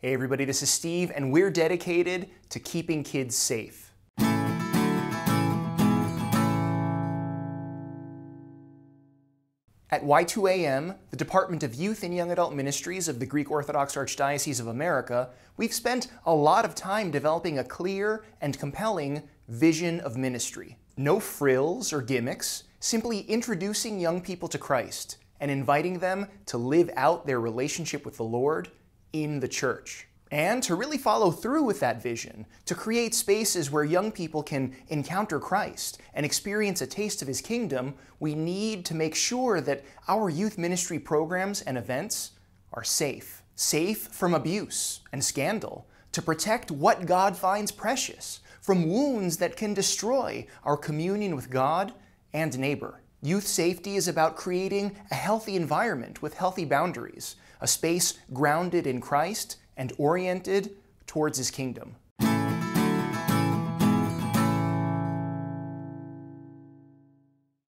Hey everybody, this is Steve, and we're dedicated to keeping kids safe. At Y2AM, the Department of Youth and Young Adult Ministries of the Greek Orthodox Archdiocese of America, we've spent a lot of time developing a clear and compelling vision of ministry. No frills or gimmicks, simply introducing young people to Christ and inviting them to live out their relationship with the Lord in the church. And to really follow through with that vision, to create spaces where young people can encounter Christ and experience a taste of His kingdom, we need to make sure that our youth ministry programs and events are safe. Safe from abuse and scandal, to protect what God finds precious, from wounds that can destroy our communion with God and neighbor. Youth safety is about creating a healthy environment with healthy boundaries, a space grounded in Christ and oriented towards His kingdom.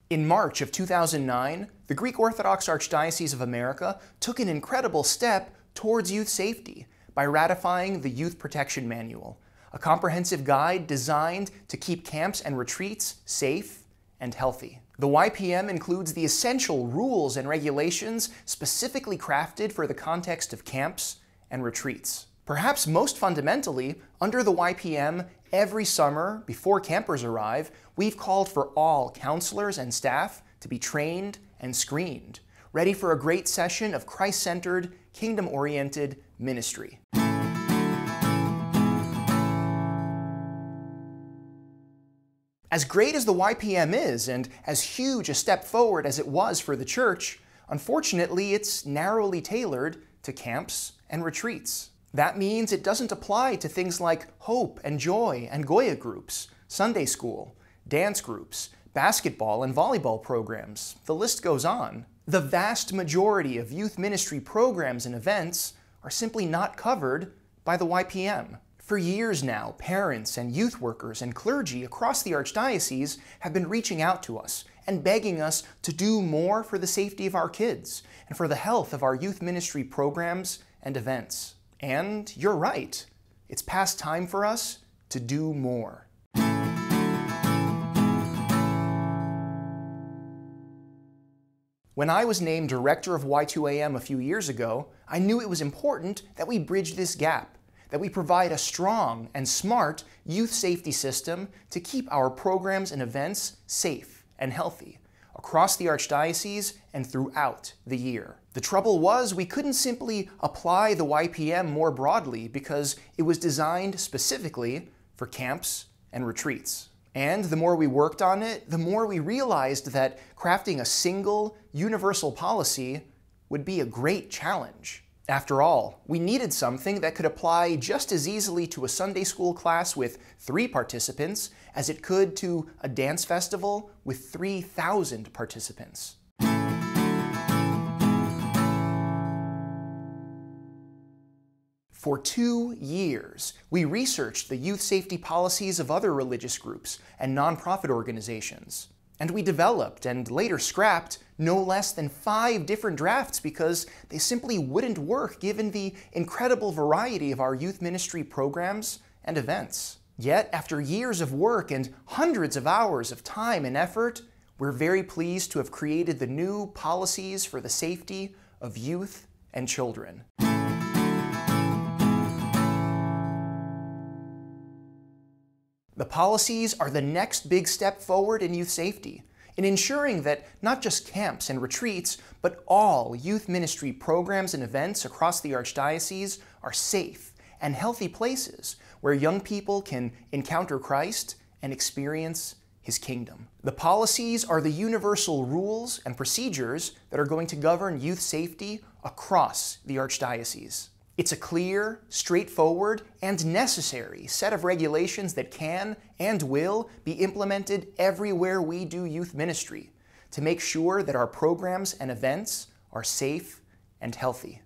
In March of 2009, the Greek Orthodox Archdiocese of America took an incredible step towards youth safety by ratifying the Youth Protection Manual, a comprehensive guide designed to keep camps and retreats safe and healthy. The YPM includes the essential rules and regulations specifically crafted for the context of camps and retreats. Perhaps most fundamentally, under the YPM, every summer, before campers arrive, we've called for all counselors and staff to be trained and screened, ready for a great session of Christ-centered, kingdom-oriented ministry. As great as the YPM is, and as huge a step forward as it was for the Church, unfortunately it's narrowly tailored to camps and retreats. That means it doesn't apply to things like Hope and Joy and Goya groups, Sunday school, dance groups, basketball and volleyball programs. The list goes on. The vast majority of youth ministry programs and events are simply not covered by the YPM. For years now, parents and youth workers and clergy across the Archdiocese have been reaching out to us and begging us to do more for the safety of our kids and for the health of our youth ministry programs and events. And you're right, it's past time for us to do more. When I was named director of Y2AM a few years ago, I knew it was important that we bridge this gap, that we provide a strong and smart youth safety system to keep our programs and events safe and healthy across the Archdiocese and throughout the year. The trouble was we couldn't simply apply the YPM more broadly because it was designed specifically for camps and retreats. And the more we worked on it, the more we realized that crafting a single, universal policy would be a great challenge. After all, we needed something that could apply just as easily to a Sunday school class with 3 participants as it could to a dance festival with 3,000 participants. For 2 years, we researched the youth safety policies of other religious groups and nonprofit organizations. And we developed and later scrapped no less than 5 different drafts because they simply wouldn't work given the incredible variety of our youth ministry programs and events. Yet, after years of work and hundreds of hours of time and effort, we're very pleased to have created the new policies for the safety of youth and children. The policies are the next big step forward in youth safety, in ensuring that not just camps and retreats, but all youth ministry programs and events across the Archdiocese are safe and healthy places where young people can encounter Christ and experience His kingdom. The policies are the universal rules and procedures that are going to govern youth safety across the Archdiocese. It's a clear, straightforward, and necessary set of regulations that can and will be implemented everywhere we do youth ministry to make sure that our programs and events are safe and healthy.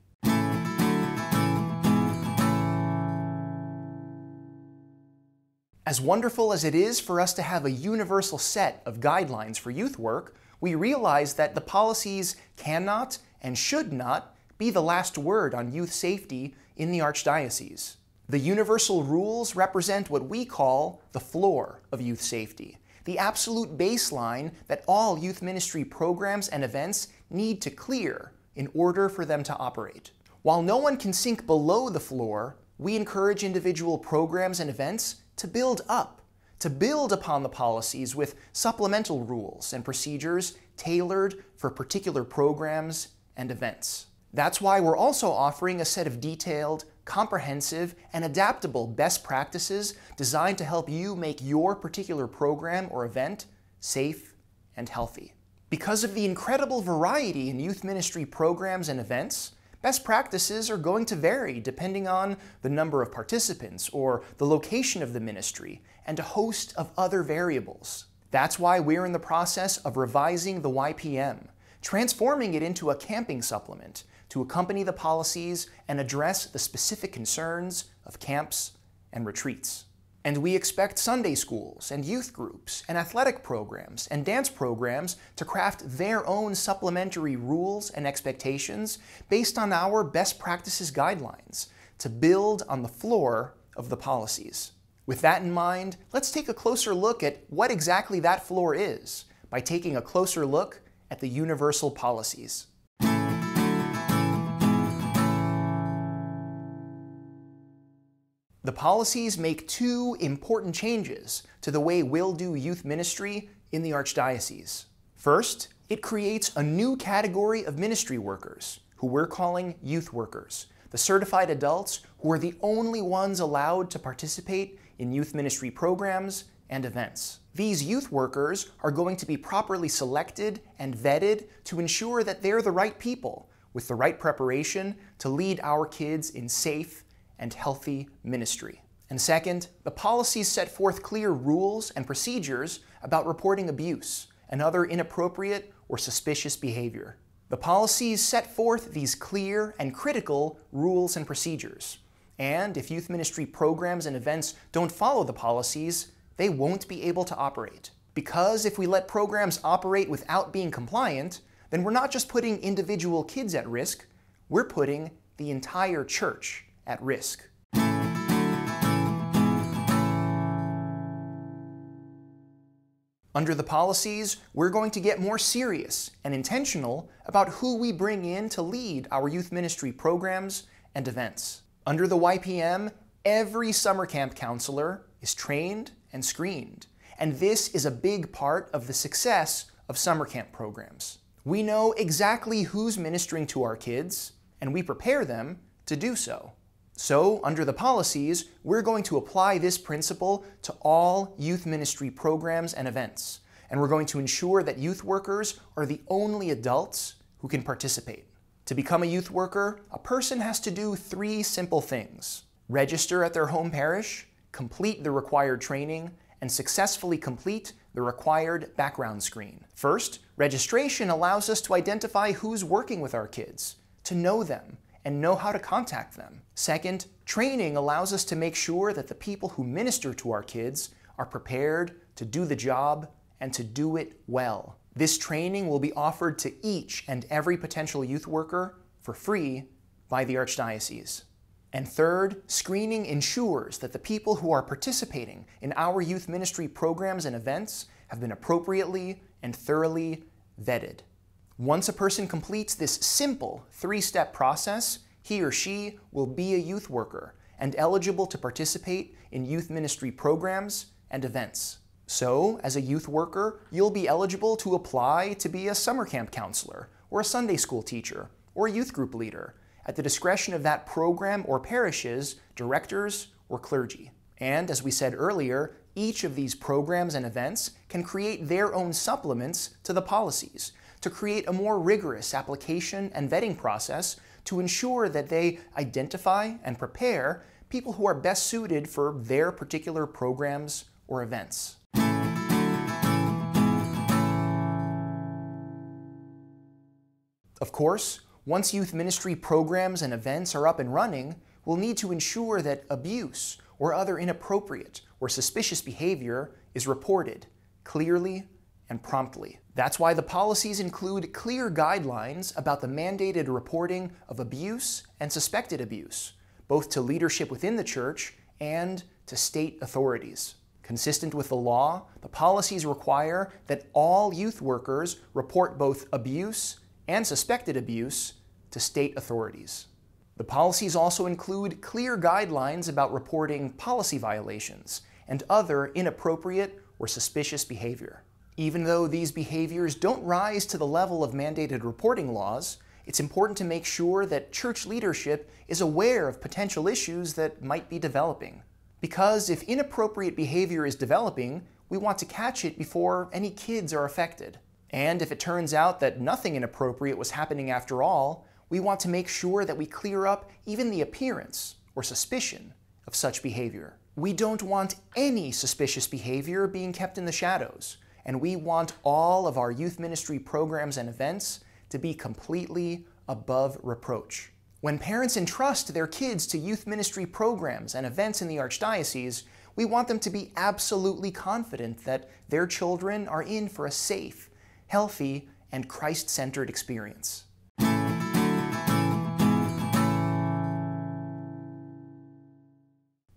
As wonderful as it is for us to have a universal set of guidelines for youth work, we realize that the policies cannot and should not be the last word on youth safety in the Archdiocese. The universal rules represent what we call the floor of youth safety, the absolute baseline that all youth ministry programs and events need to clear in order for them to operate. While no one can sink below the floor, we encourage individual programs and events to build up, to build upon the policies with supplemental rules and procedures tailored for particular programs and events. That's why we're also offering a set of detailed, comprehensive, and adaptable best practices designed to help you make your particular program or event safe and healthy. Because of the incredible variety in youth ministry programs and events, best practices are going to vary depending on the number of participants or the location of the ministry and a host of other variables. That's why we're in the process of revising the YPM, transforming it into a camping supplement to accompany the policies and address the specific concerns of camps and retreats. And we expect Sunday schools and youth groups and athletic programs and dance programs to craft their own supplementary rules and expectations based on our best practices guidelines to build on the floor of the policies. With that in mind, let's take a closer look at what exactly that floor is by taking a closer look at the universal policies. The policies make two important changes to the way we'll do youth ministry in the Archdiocese. First, it creates a new category of ministry workers, who we're calling youth workers, the certified adults who are the only ones allowed to participate in youth ministry programs and events. These youth workers are going to be properly selected and vetted to ensure that they're the right people with the right preparation to lead our kids in safe and healthy ministry. And second, the policies set forth clear rules and procedures about reporting abuse and other inappropriate or suspicious behavior. The policies set forth these clear and critical rules and procedures. And if youth ministry programs and events don't follow the policies, they won't be able to operate. Because if we let programs operate without being compliant, then we're not just putting individual kids at risk, we're putting the entire church at risk. Under the policies, we're going to get more serious and intentional about who we bring in to lead our youth ministry programs and events. Under the YPM, every summer camp counselor is trained and screened, and this is a big part of the success of summer camp programs. We know exactly who's ministering to our kids, and we prepare them to do so. So, under the policies, we're going to apply this principle to all youth ministry programs and events, and we're going to ensure that youth workers are the only adults who can participate. To become a youth worker, a person has to do 3 simple things: register at their home parish, complete the required training, and successfully complete the required background screen. First, registration allows us to identify who's working with our kids, to know them, and know how to contact them. Second, training allows us to make sure that the people who minister to our kids are prepared to do the job and to do it well. This training will be offered to each and every potential youth worker for free by the Archdiocese. And third, screening ensures that the people who are participating in our youth ministry programs and events have been appropriately and thoroughly vetted. Once a person completes this simple 3-step process, he or she will be a youth worker and eligible to participate in youth ministry programs and events. So, as a youth worker, you'll be eligible to apply to be a summer camp counselor, or a Sunday school teacher, or a youth group leader, at the discretion of that program or parish's directors or clergy. And as we said earlier, each of these programs and events can create their own supplements to the policies, to create a more rigorous application and vetting process to ensure that they identify and prepare people who are best suited for their particular programs or events. Of course, once youth ministry programs and events are up and running, we'll need to ensure that abuse or other inappropriate or suspicious behavior is reported clearly and promptly. That's why the policies include clear guidelines about the mandated reporting of abuse and suspected abuse, both to leadership within the church and to state authorities. Consistent with the law, the policies require that all youth workers report both abuse and suspected abuse to state authorities. The policies also include clear guidelines about reporting policy violations and other inappropriate or suspicious behavior. Even though these behaviors don't rise to the level of mandated reporting laws, it's important to make sure that church leadership is aware of potential issues that might be developing. Because if inappropriate behavior is developing, we want to catch it before any kids are affected. And if it turns out that nothing inappropriate was happening after all, we want to make sure that we clear up even the appearance or suspicion of such behavior. We don't want any suspicious behavior being kept in the shadows, and we want all of our youth ministry programs and events to be completely above reproach. When parents entrust their kids to youth ministry programs and events in the Archdiocese, we want them to be absolutely confident that their children are in for a safe, healthy, and Christ-centered experience.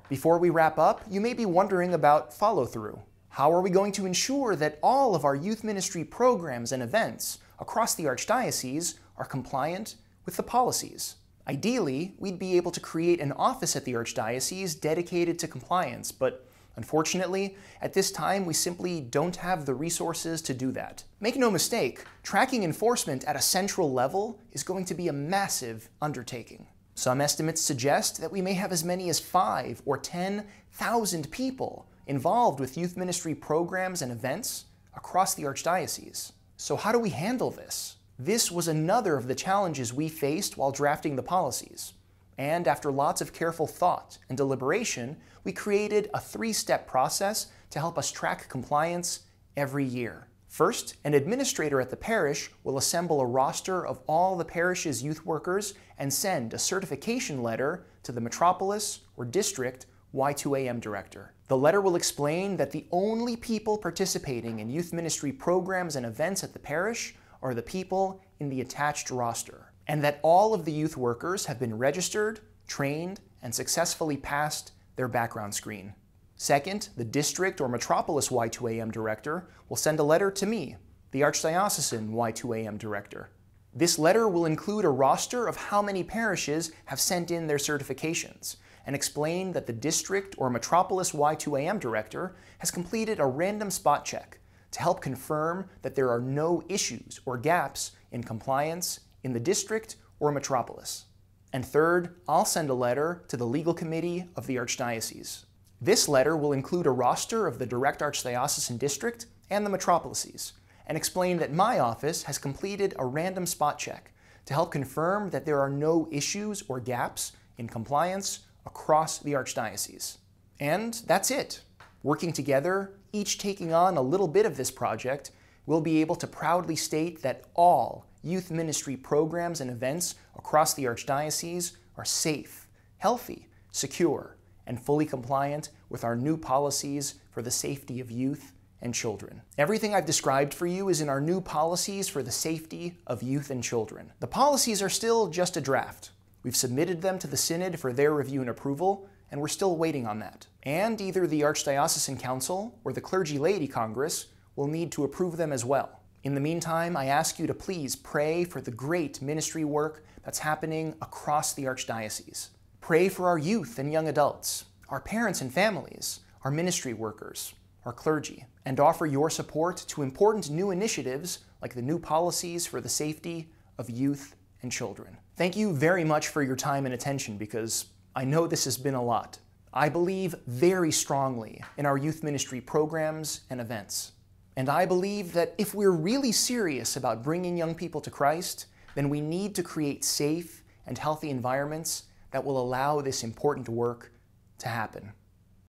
Before we wrap up, you may be wondering about follow-through. How are we going to ensure that all of our youth ministry programs and events across the Archdiocese are compliant with the policies? Ideally, we'd be able to create an office at the Archdiocese dedicated to compliance, but unfortunately, at this time, we simply don't have the resources to do that. Make no mistake, tracking enforcement at a central level is going to be a massive undertaking. Some estimates suggest that we may have as many as 5,000 or 10,000 people involved with youth ministry programs and events across the Archdiocese. So how do we handle this? This was another of the challenges we faced while drafting the policies. And after lots of careful thought and deliberation, we created a 3-step process to help us track compliance every year. First, an administrator at the parish will assemble a roster of all the parish's youth workers and send a certification letter to the metropolis or district Y2AM director. The letter will explain that the only people participating in youth ministry programs and events at the parish are the people in the attached roster, and that all of the youth workers have been registered, trained, and successfully passed their background screen. Second, the district or metropolis Y2AM director will send a letter to me, the Archdiocesan Y2AM director. This letter will include a roster of how many parishes have sent in their certifications, and explain that the district or metropolis Y2AM director has completed a random spot check to help confirm that there are no issues or gaps in compliance in the district or metropolis. And third, I'll send a letter to the legal committee of the Archdiocese. This letter will include a roster of the direct Archdiocesan district and the metropolises, and explain that my office has completed a random spot check to help confirm that there are no issues or gaps in compliance across the Archdiocese. And that's it. Working together, each taking on a little bit of this project, we'll be able to proudly state that all youth ministry programs and events across the Archdiocese are safe, healthy, secure, and fully compliant with our new policies for the safety of youth and children. Everything I've described for you is in our new policies for the safety of youth and children. The policies are still just a draft. We've submitted them to the Synod for their review and approval, and we're still waiting on that. And either the Archdiocesan Council or the Clergy Laity Congress will need to approve them as well. In the meantime, I ask you to please pray for the great ministry work that's happening across the Archdiocese. Pray for our youth and young adults, our parents and families, our ministry workers, our clergy, and offer your support to important new initiatives like the new policies for the safety of youth and children. Thank you very much for your time and attention, because I know this has been a lot. I believe very strongly in our youth ministry programs and events. And I believe that if we're really serious about bringing young people to Christ, then we need to create safe and healthy environments that will allow this important work to happen.